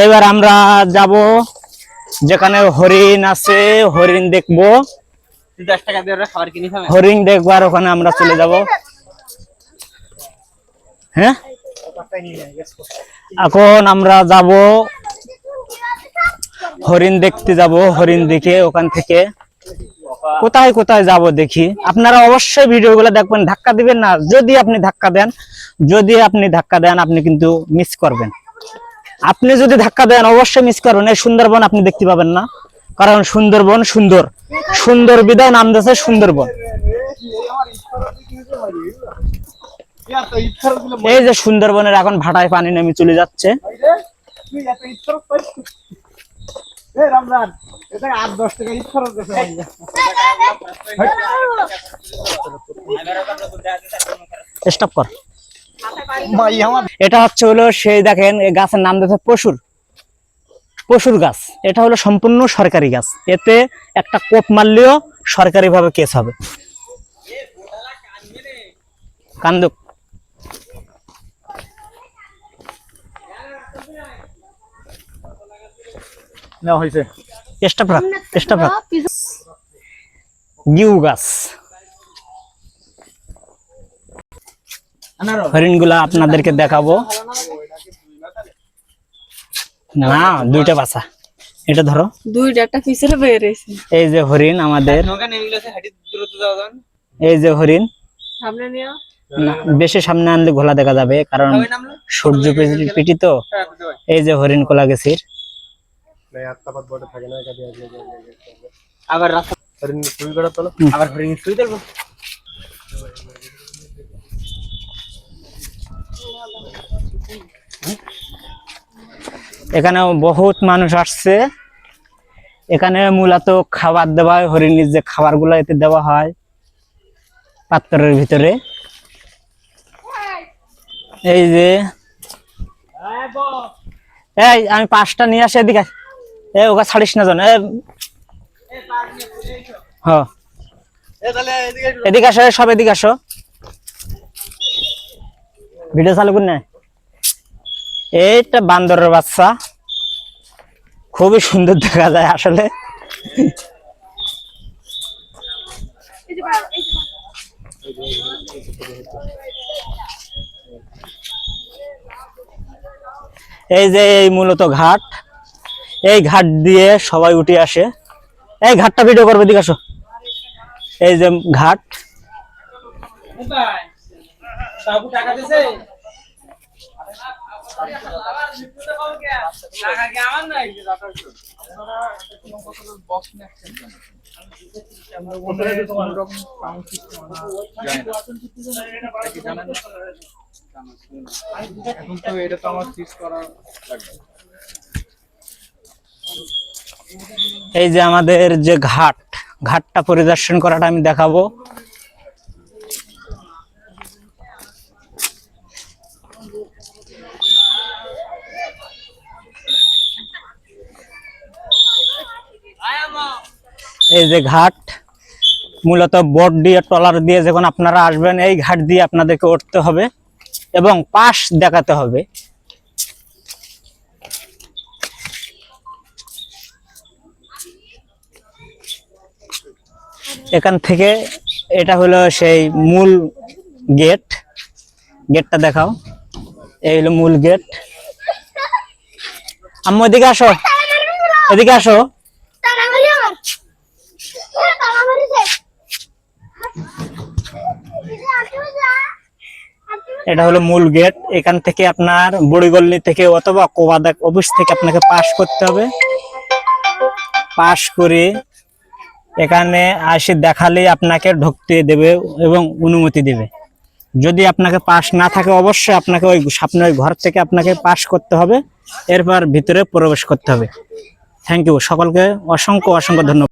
এবার আমরা যাব যেখানে হরিণ আছে, হরিণ দেখবো। 10 টাকা দিয়ে খাবার কিনে খাবে। হরিণ দেখবো আর ওখানে আমরা চলে যাব। হ্যাঁ, এখন আমরা যাব হরিণ দেখতে যাব। হরিণ দেখে ওখান থেকে কোথায় কোথায় যাব দেখি। আপনারা অবশ্যই ভিডিওগুলো দেখবেন, ধাক্কা দিবেন না। যদি আপনি ধাক্কা দেন আপনি কিন্তু মিস করবেন। আপনি যদি ধাক্কা দেন অবশ্যই মিস করবেন। এই সুন্দরবন আপনি দেখতে পাবেন না, কারণ সুন্দরবন সুন্দর বিদায় নাম দিয়েছে সুন্দরবন। এই যে সুন্দরবনের এখন ভাটায় পানি নেমে চলে যাচ্ছে। স্টপ কর। এটা হচ্ছে হলো সেই দেখেন এই গাছের নাম দিয়েছে পশুর গাছ। এটা হলো সম্পূর্ণ সরকারি গাছ। এতে একটা কোপ মারলেও সরকারি ভাবে কেস হবে। কান্দুক গিউ গাছ। হরিণ গুলা আপনাদেরকে দেখাবো। না, দুইটা বাচ্চা। এটা ধরো, একটা পিছনে বের হইছে। এই যে হরিণ আমাদের, এই যে হরিণ। সামনে নিও না, বেশি সামনে আনলে ঘোলা দেখা যাবে, কারণ সূর্য পিটি তো। এই যে হরিণ কোলা গেছির। আবার রাস্তা হরিণ শুই করে তোলো, আবার হরিণ শুই দেব। এখানে বহুত মানুষ আসছে। এখানে মূলত খাবার দেওয়া হয়, হরিণের যে খাবার গুলা এতে দেওয়া হয় পাত্রের ভিতরে। এই যে এই আমি 5টা নিয়ে আসি। এদিকে ওকে ছাড়িস না জন। এদিকে আসো, সব এদিকে আসো। ভিডিও চালু কর না। এইটা বান্দরের বাচ্চা, খুবই সুন্দর দেখা যায় আসলে। এই যে এই মূলত ঘাট, এই ঘাট দিয়ে সবাই উঠে আসে। এই ঘাটটা ভিডিও করবে, দিকে আসো। এই যে ঘাট, এই যে আমাদের যে ঘাটটা পরিদর্শন করাটা আমি দেখাবো। এই যে ঘাট, মূলত বোট দিয়ে ট্রলার দিয়ে যখন আপনারা আসবেন এই ঘাট দিয়ে আপনাদেরকে উঠতে হবে এবং পাশ দেখাতে হবে। এখান থেকে এটা হলো সেই মূল গেটটা দেখাও। এই হলো মূল গেট। আম্মু এদিকে আসো, এদিকে আসো। এটা হলো মূল গেট। এখান থেকে আপনার বুড়িগল্লি থেকে অথবা কোবাদা অফিস থেকে আপনাকে পাস করতে হবে। পাস করে এখানে আসে দেখালে আপনাকে ঢুকতে দেবে এবং অনুমতি দেবে। যদি আপনাকে পাস না থাকে অবশ্যই আপনাকে ওই সামনে ওই ঘর থেকে আপনাকে পাস করতে হবে, এরপর ভিতরে প্রবেশ করতে হবে। থ্যাংক ইউ, সকলকে অসংখ্য ধন্যবাদ।